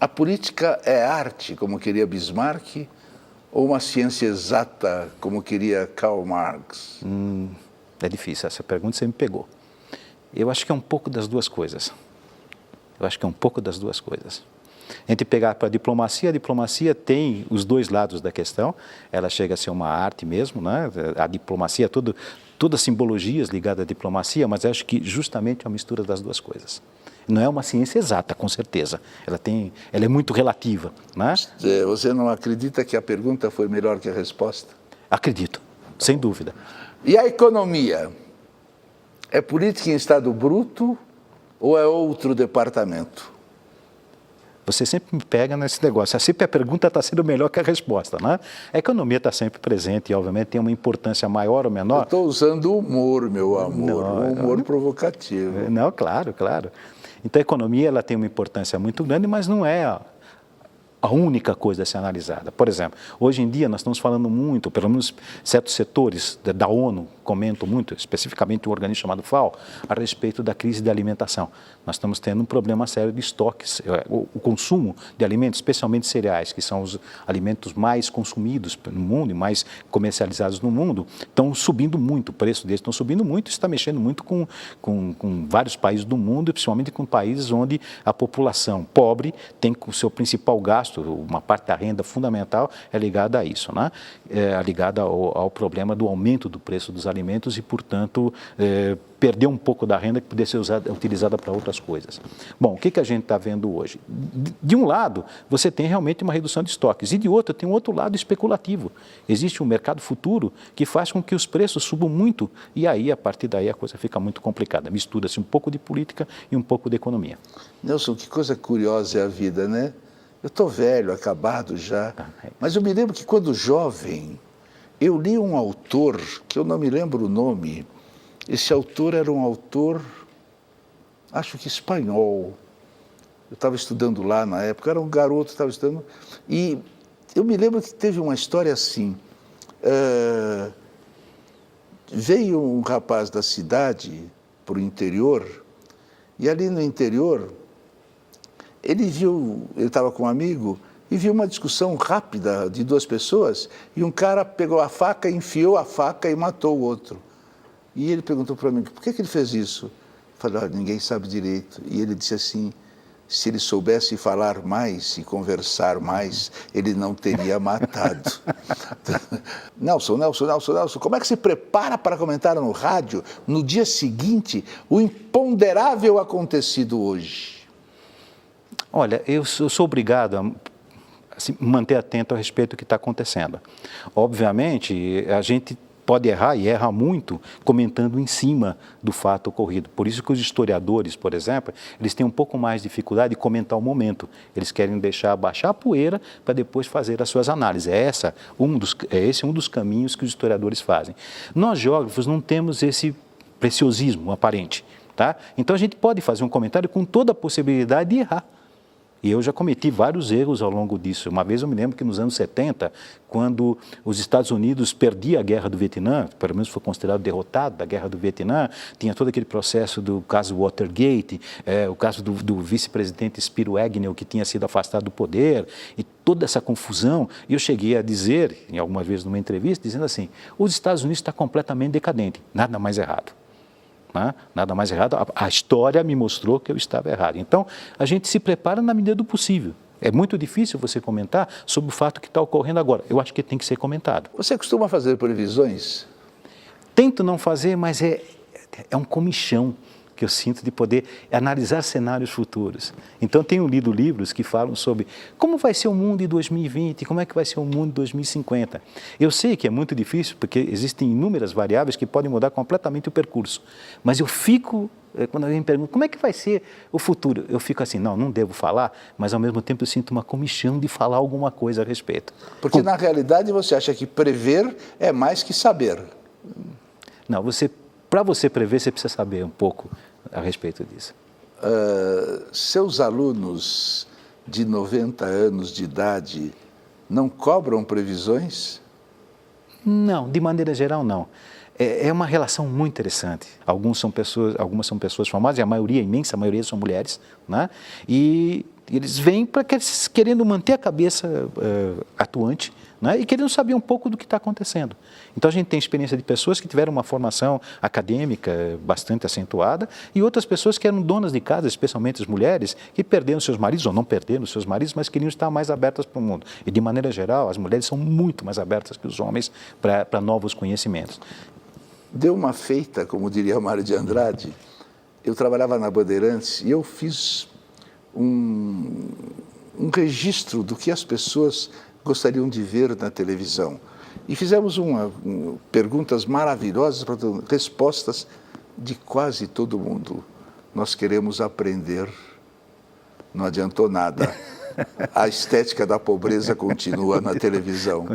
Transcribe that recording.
A política é arte, como queria Bismarck, ou uma ciência exata, como queria Karl Marx? É difícil, essa pergunta você me pegou. Eu acho que é um pouco das duas coisas. A gente pegar para a diplomacia tem os dois lados da questão, ela chega a ser uma arte mesmo, né? A diplomacia, todas simbologias ligadas à diplomacia, mas acho que justamente é uma mistura das duas coisas. Não é uma ciência exata, com certeza, ela é muito relativa, né? Você não acredita que a pergunta foi melhor que a resposta? Acredito, sem dúvida. E a economia? É política em estado bruto ou é outro departamento? Você sempre me pega nesse negócio, sempre a pergunta está sendo melhor que a resposta, né? A economia está sempre presente e, obviamente, tem uma importância maior ou menor. Eu estou usando humor, meu amor, humor provocativo. Não, claro. Então, a economia ela tem uma importância muito grande, mas não é a única coisa a ser analisada. Por exemplo, hoje em dia nós estamos falando muito, pelo menos certos setores da ONU comentam muito, especificamente um organismo chamado FAO, a respeito da crise de alimentação. Nós estamos tendo um problema sério de estoques. O consumo de alimentos, especialmente cereais, que são os alimentos mais consumidos no mundo e mais comercializados no mundo, estão subindo muito, o preço deles estão subindo muito, isso está mexendo muito com vários países do mundo, principalmente com países onde a população pobre tem o seu principal gasto, uma parte da renda fundamental é ligada a isso, né? É ligada ao problema do aumento do preço dos alimentos e, portanto, perder um pouco da renda que poderia ser utilizada para outras coisas. Bom, o que a gente está vendo hoje? De um lado, você tem realmente uma redução de estoques, e de outro, tem um outro lado especulativo. Existe um mercado futuro que faz com que os preços subam muito, e aí, a partir daí, a coisa fica muito complicada. Mistura-se um pouco de política e um pouco de economia. Nelson, que coisa curiosa é a vida, né? Eu estou velho, acabado já, mas eu me lembro que quando jovem, eu li um autor, que eu não me lembro o nome. Esse autor era um autor, acho que espanhol. Eu estava estudando lá na época, era um garoto, estava estudando, e eu me lembro que teve uma história assim. Veio um rapaz da cidade para o interior, e ali no interior, ele estava com um amigo e viu uma discussão rápida de duas pessoas, e um cara pegou a faca, enfiou a faca e matou o outro. E ele perguntou para mim, por que ele fez isso? Eu falei, ninguém sabe direito. E ele disse assim, se ele soubesse falar mais e conversar mais, ele não teria matado. Nelson, como é que se prepara para comentar no rádio, no dia seguinte, o imponderável acontecido hoje? Olha, eu sou obrigado a se manter atento a respeito do que está acontecendo. Obviamente, a gente pode errar, e erra muito, comentando em cima do fato ocorrido. Por isso que os historiadores, por exemplo, eles têm um pouco mais de dificuldade de comentar o momento. Eles querem deixar baixar a poeira para depois fazer as suas análises. Esse é um dos caminhos que os historiadores fazem. Nós, geógrafos, não temos esse preciosismo aparente, tá? Então, a gente pode fazer um comentário com toda a possibilidade de errar. E eu já cometi vários erros ao longo disso. Uma vez eu me lembro que nos anos 70, quando os Estados Unidos perdiam a guerra do Vietnã, pelo menos foi considerado derrotado da guerra do Vietnã, tinha todo aquele processo do caso Watergate, o caso do vice-presidente Spiro Agnew, que tinha sido afastado do poder, e toda essa confusão. E eu cheguei a dizer, em algumas vezes numa entrevista, dizendo assim, os Estados Unidos está completamente decadente, nada mais errado. Nada mais errado, a história me mostrou que eu estava errado. Então, a gente se prepara na medida do possível. É muito difícil você comentar sobre o fato que está ocorrendo agora. Eu acho que tem que ser comentado. Você costuma fazer previsões? Tento não fazer, mas é um comichão que eu sinto de poder analisar cenários futuros. Então, tenho lido livros que falam sobre como vai ser o mundo em 2020, como é que vai ser o mundo em 2050. Eu sei que é muito difícil, porque existem inúmeras variáveis que podem mudar completamente o percurso. Mas eu fico, quando alguém me pergunta, como é que vai ser o futuro? Eu fico assim, não devo falar, mas ao mesmo tempo eu sinto uma comichão de falar alguma coisa a respeito. Porque na realidade você acha que prever é mais que saber. Não, para você prever, você precisa saber um pouco a respeito disso. Seus alunos de 90 anos de idade não cobram previsões? Não, de maneira geral não. É uma relação muito interessante. Algumas são pessoas famosas, e a maioria, a imensa maioria, são mulheres, né? E eles vêm querendo manter a cabeça atuante, né? E querendo saber um pouco do que está acontecendo. Então a gente tem experiência de pessoas que tiveram uma formação acadêmica bastante acentuada e outras pessoas que eram donas de casa, especialmente as mulheres, que perderam seus maridos ou não perderam seus maridos, mas queriam estar mais abertas para o mundo. E de maneira geral, as mulheres são muito mais abertas que os homens para novos conhecimentos. Deu uma feita, como diria Mário de Andrade. Eu trabalhava na Bandeirantes e eu fiz um registro do que as pessoas gostariam de ver na televisão. E fizemos perguntas maravilhosas, respostas de quase todo mundo. Nós queremos aprender. Não adiantou nada. A estética da pobreza continua na televisão.